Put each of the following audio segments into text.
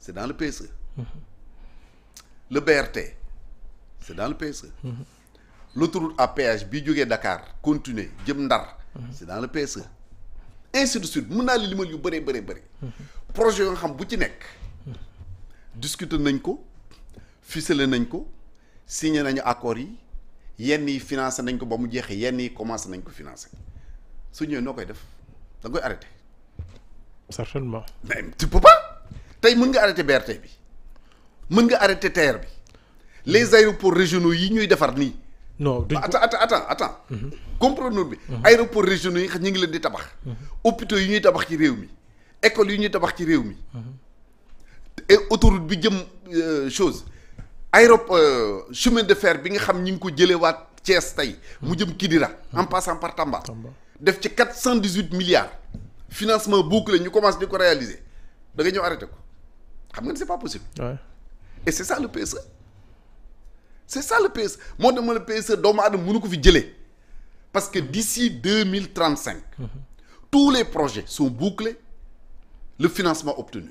c'est dans le PSE. Le BRT c'est dans le PSE. L'autoroute à péage bi jógee Dakar continuer jëm Ndar. c'est dans le PSE. ainsi de suite mën naa li limal yu bëree bëri. projet yoo nga xam bu ci nekk. discuter nañ ko ficelé nañ ko signé nañu accords yi yenn yi financé nañ ko ba mu jeexee yenn yi commencé nañ ko financé su ñëwee noo koy def da nga koy arrêté. certainement. mais tu peux pas tey mën nga arrêté BRT bi mën nga arrêté TER bi les aéroports régionaux yi ñuy defar nii. non duñ ko attends. compreneur bi. aéroports régionaux yi ñu ngi leen di tabax. hôpitaux yi ñuy tabax ci réew mi écoles yi ñuy tabax ci réew mi. et autoroute bi jëm chose chemin de fer bi nga xam ñi ngi ko jëlee waat Thiès tey mu jëm Kidira en passant par Tamba def ci 418 milliards financement bouclé ñu commencé di ko réaliser da nga ñëw arrêté ko xam nga ne c'est pas possible. Ouais. Et c'est ça le PSE moo tax ma le PSE doomu aadama mënu ko fi jëlee parce que d'ici 2035 tous les projets sont bouclés le financement obtenu.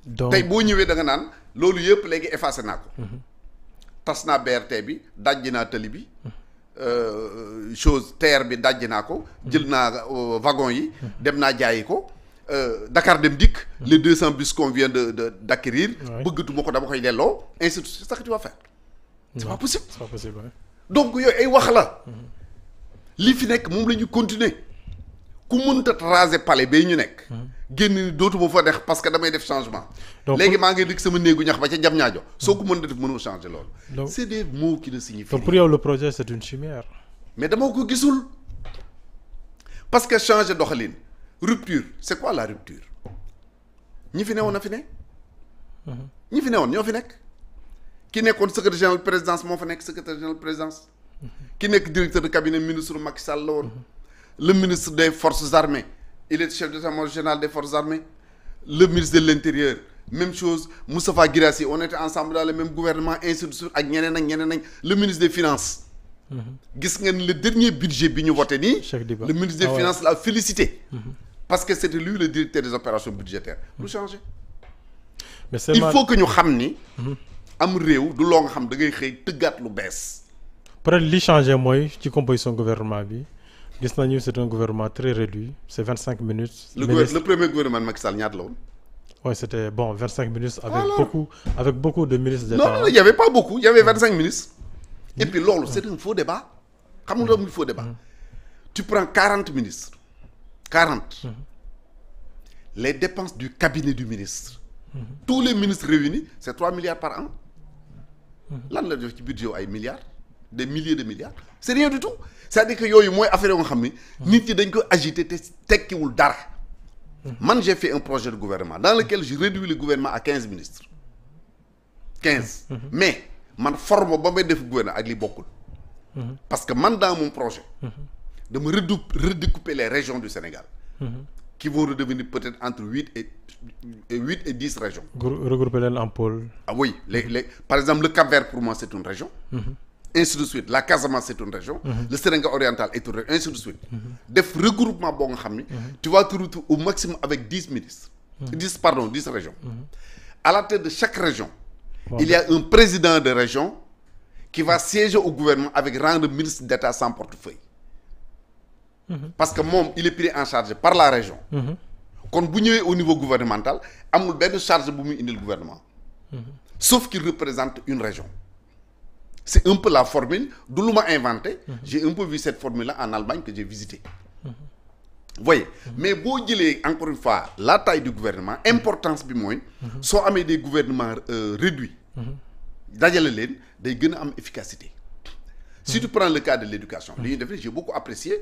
donc tey boo ñëwee da nga naan loolu yëpp léegi effacé naa ko. tas naa BRT bi dajji naa tali bi. chose TER bi dajji naa ko. jël naa wagon yi. dem naa jaayi ko. Dakar Dem Dikk. les 200 bus qu'on vient d'acquérir. bëggatuma ko dama koy delloo. ainsi de suite c'est ça que tu vas faire. c'est pas possible. c'est pas possible ouais. donc yooyu ay wax la. li fi nekk moom la ñu continuer. ku mënta raser palais bay ñu nekk. génn dootuma fa def parce que damay def changement. donc léegi maa ngi dëkk sama néegu ñax ba ca jam ñaajo soo ko mën a def mënoo changer loolu. donc c'est des mots qui ne signifient donc rien. pour yow le projet c'est une chimère. mais dama ko gisul parce que changer doxalin rupture c'est quoi la rupture ñi fi newoon na fi ne. ñi fi newoon ñoo fi nekk. ki nekkoon secrétaire général présidence moo fa nekk secrétaire général présidence. ki nekk directeur de cabinet ministre Macky Sall la woon. le ministre des forces armées il est chef d'état-major général des forces armées. le ministre de l'intérieur même chose Moustapha Guirassy on était ensemble dans le même gouvernement ainsi de suite ak ñeneen le ministre des finances. gis ngeen le dernier budget bi ñu voté nii. le ministre des finances l'a félicité. parce que c'était lui le directeur des opérations budgétaires. lu changé. mais c'est il faut que ñu xam ni. am réew du loo nga xam da ngay xëy tëggaat lu bees. peut-être li changé mooy ci composition gouvernement bi. gis nañu c'est un gouvernement très réduit c'est 25 minutes. le premier gouvernement Macky Sall ñaata la woon. ouais c'était bon 25 ministres. avec beaucoup de ministres d'État. non il y avait pas beaucoup il y avait 25 ministres. et puis loolu c'est un faux débat. xam nga loolu faux débat. tu prends 40 ministres. 40. les dépenses du cabinet du ministre. tous les ministres réunis c'est 3 milliards par an. lan la def ci budget ay milliards. des milliers de milliards. c'est rien du tout. c'est-à-dire que yooyu mooy affaire yoo nga xam ni. nit ñi dañ ko agiter te tekkiwul dara. man j'ai fait un projet de gouvernement dans lequel je réduis le gouvernement à 15 ministres. 15. mais man forme ba may def gouvernement ak li bokkul. parce que man dans mon projet. dama redécouper les régions du Sénégal. qui vont redevenir peut-être entre 8 et 10 régions. regrouper leen en pôle. ah oui par exemple le Cap-Vert pour moi c'est une région. ainsi de suite la Casamance c'est une région. le Sénégal oriental est une région ainsi de suite. def regroupement boo nga xam ni. tu vas te retrouver au maximum avec 10 ministres. 10 régions. à la tête de chaque région. il y a un président de région qui va siéger au gouvernement avec rang de ministre d'État sans portefeuille. parce que moom il est pris en charge par la région. kon bu ñëwee au niveau gouvernemental amul benn charge bu muy indil gouvernement. sauf qu'il représente une région. c'est un peu la formule du lu ma inventé. j'ai un peu vu cette formule là en Allemagne que j'ai visité. voyez mais boo jëlee encore une fois la taille du gouvernement importance bi mooy. soo amee des gouvernements réduits. dajale leen day gën a am efficacité. si tu prends le cas de l'éducation li ñuy def j'ai beaucoup apprécié.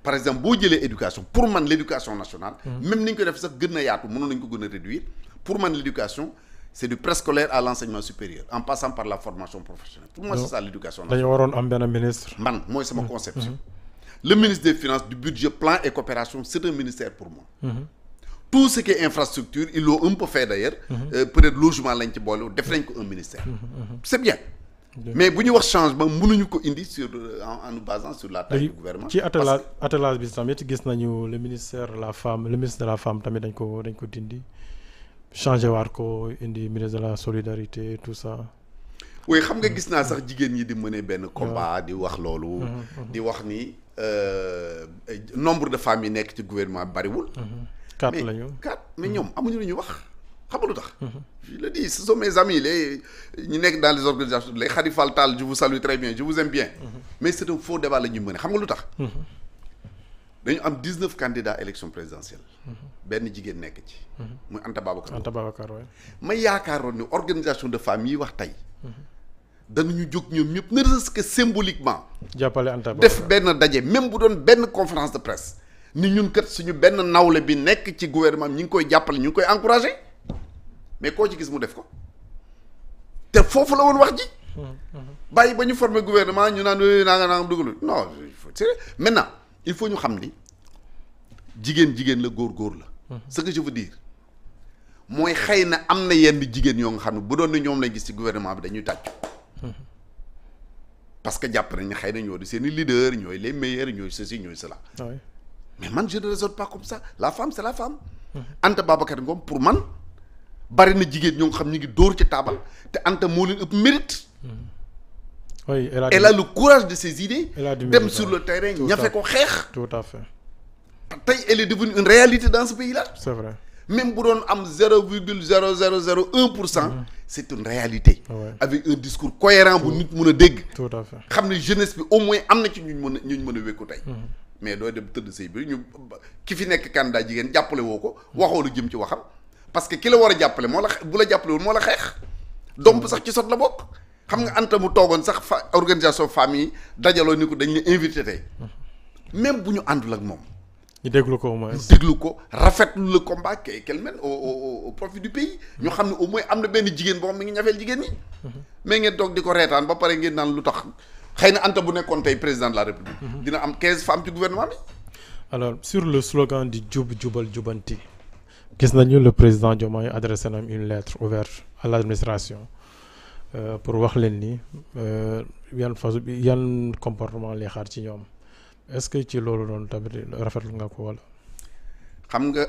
par exemple boo jëlee éducation pour man l'éducation nationale. même ni ñu ko def sax gën a yaatu mënoon nañu ko gën a réduire pour man l'éducation c'est du préscolaire à l'enseignement supérieur en passant par la formation professionnelle. pour moi c'est ça l'éducation nationale. dañu waroon am benn ministre. man mooy sama conception. le ministre des finances du budget plan et coopération c'est un ministère pour moi. tout ce qui est infrastructure ils l'ont un peu fait d'ailleurs. peut-être logement lañ ci boole def nañ ko un ministère. c'est bien. mais bu ñu wax changement mënuñu ko indi en nous basant sur la taille du gouvernement. ci attelage bi tamit gis nañu le ministère de la femme le ministre de la femme tamit dañ ko dindi changé waat ko indi ministre de la solidarité tout ça. oui xam nga gis naa sax jigéen ñi di mener benn combat di wax loolu. di wax ni nombre de femmes yi nekk ci gouvernement bariwul. 4 lañu 4 mais ñoom amuñu lu ñuy wax xam nga lu tax. je le dis ce sont mes amis les ñi nekk dans les organisations les Khalifa Tall je vous salue très bien je vous aime bien. mais c'est un faux débat la ñuy mener xam nga lu tax. dañu am 19 candidats élection présidentielle. benn jigéen nekk ci. muy Anta Babacar waay. ma yaakaaroon ni organisation de femmes yi wax tey. danañu jóg ñoom ñëpp ne serait-ce que symboliquement. jàppale Anta Babacar def benn daje même bu doon benn conférence de presse. ni ñun kat suñu benn nawle bi nekk ci gouvernement ñi ngi koy jàppale ñu ngi koy encouragé mais koo ci gis mu def ko te foofu la woon wax ji. bàyyi ba ñu former gouvernement ñu naan naa nga dugal non il faut maintenant il faut ñu xam ni jigéen la góor la. ce que je veux dire mooy xëy na am na yenn jigéen yoo nga xam ne bu doon ne ñoom lañ gis ci gouvernement bi dañuy tàccu. parce que jàpp nañ ne xëy na ñoo di seen i leader ñooy les meilleurs ñooy ceci ñooy cela. oui. mais man je ne raisonne pas comme ça la femme c'est la femme. Anta Babacar Ngom pour man bari na jigéen ñoo nga xam ñu ngi dóor ci taabal te Anta moo leen ëpp mérite. oui elle a le courage de ses idées. dem sur le terrain ñafe ko xeex. tout à fait. tey elle est devenue une réalité dans ce pays-là. c'est vrai. même bu doon am 0,0001%. c'est une réalité. avec un discours cohérent bu nit mën a dégg. tout à fait xam ne jeunesse bi au moins am na ci ñu mën a wékku tey. mais doo dem tëdd say bi ñu ki fi nekk candidat jigéen jàppale woo ko waxoo lu jëm ci waxam parce que ki la war a jàppale moo la bu la jàppale woon moo la xeex. domp sax ci sot la bokk. xam nga Anta mu toogoon sax organisation famille yi dajaloo ni ko dañ la invité tey même bu ñu àndul ak moom. ñu déglu ko au moins. déglu ko rafetlu le combat qu'elle mène au profit du pays. ñu xam ne au moins am na benn jigéen boo xam mi ngi ñafeel jigéen ñi. mais ngeen toog di ko reetaan ba pare ngeen naan lu tax xëy na Anta bu nekkoon tey président de la République. dina am 15 femmes ci gouvernement bi. alors sur le slogan di jubal jubanti gis nañu le président Diomaye adressé na une lettre ouverte à l'administration pour wax leen ni yan comportement lay xaar ci ñoom. est-ce que ci loolu noonu tamit rafetlu nga ko wala. xam nga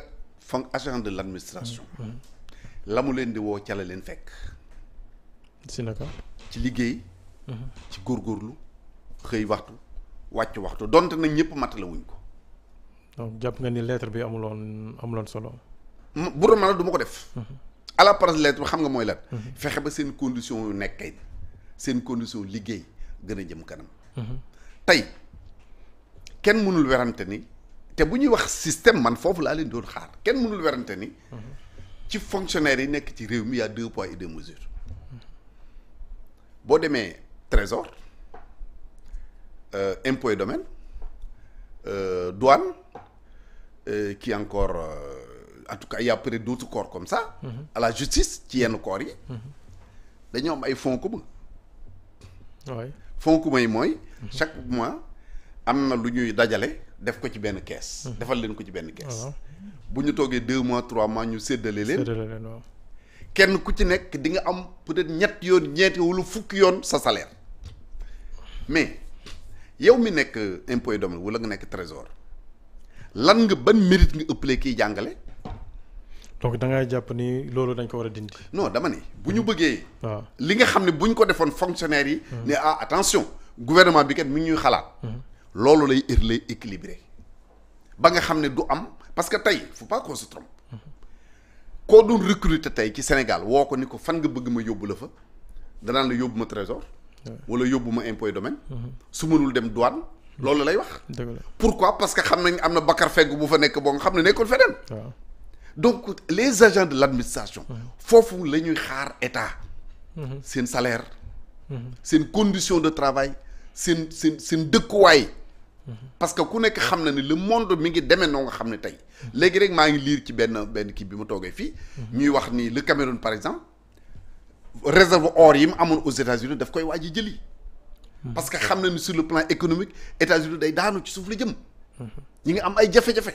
agent de l'administration. la mu leen di woo ca la leen fekk. si naka. ci liggéey. ci góorgóorlu xëy waxtu wàcc waxtu donte nag ñëpp matale wuñ ko. donc jàpp nga ni lettre bi amuloon solo. bu doon man du ma ko def. à la place lettre bi xam nga mooy lan. fexe ba seen condition yu nekkee seen condition liggéey gën a jëm kanam. tey. kenn mënul werante ni te bu ñuy wax système man foofu laa leen doon xaar kenn mënul werante ni ci fonctionnaires yi nekk ci réew mi y a 2 poids et 2 mesures boo demee trésor impôt et domaine douane qui encore en tout cas il y a peut-être d'autres corps comme ça. à la justice ci yenn corps yi. dañoo am ay fonds communs. oui fonds communs yi mooy. chaque mois. am na lu ñuy dajale def ko ci benn kees. defal leen ko ci benn kees. bu ñu toogee 2 mois 3 mois ñu séddale leen. waaw. kenn ku ci nekk di nga am peut-être ñetti yoon ñeenti wala fukki yoon sa salaire mais yow mi nekk impôt et domaine wala nga nekk trésor lan nga ban mérite nga ëppalee kiy jàngale. donc da ngay jàpp ni loolu dañ ko war a dindi. non dama ne bu ñu bëggee. waaw li nga xam ne bu ñu ko defoon fonctionnaire yi. ne attention gouvernement bi kat mi ngi ñuy xalaat. loolu lay équilibré ba nga xam ne du am parce que tey faut pas qu'on se trompe koo doon recruter tey ci Sénégal woo ko ni ko fan nga bëgg ma yóbbu la fa danaan la yóbbu ma trésor wala yóbbu ma impôt et domaine su mënul dem douane loolu lay wax. pourquoi parce que xam nañ am na Bakar Feggu bu fa nekk boo nga xam ne nekkul feneen. donc les agents de l'administration foofu la ñuy xaar état seen salaire seen condition de travail seen dëkkuwaay. parce que ku nekk xam na ne le monde mi ngi demee noo nga xam ne tey léegi rek maa ngi lire ci benn kii bi ma toogee fii ñuy wax ni le Cameroun par exemple réserve or yi mu amoon aux États-Unis daf koy waaj a jëli parce que xam na ni sur le plan économique États-Unis day daanu ci suuf la jëm ñi ngi am ay jafe-jafe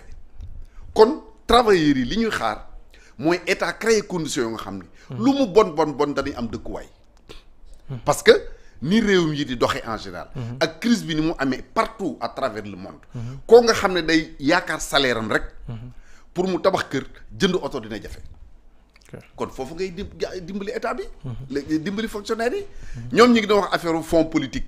kon travailleurs yi li ñuy xaar mooy état créer conditions yoo nga xam ne lu mu bon dañuy am dëkkuwaay parce que ni réewum yi di doxee en général ak crise bi ni mu amee partout à travers le monde koo nga xam ne day yaakaar salaire am rek pour mu tabax kër jënd oto dina jafe kon foofu ngay dimbali état bi. léegi dimbali fonctionnaire yi. ñoom ñi ngi doon wax affaire fonds politique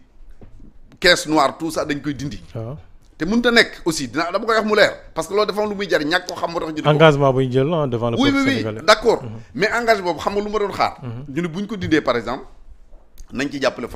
caisse noire tout ça dañ koy dindi. waaw te mënut a nekk aussi dama koy wax mu leer parce que loolu dafa am lu muy jariñ ñàkk ko xam moo tax ñu. engagement bu ñu jël devant le peuple sénégalais. oui d'accord mais engagement boobu xam nga lu ma doon xaar. ñu ne bu ñu ko dindee par exemple nañ ci jàppale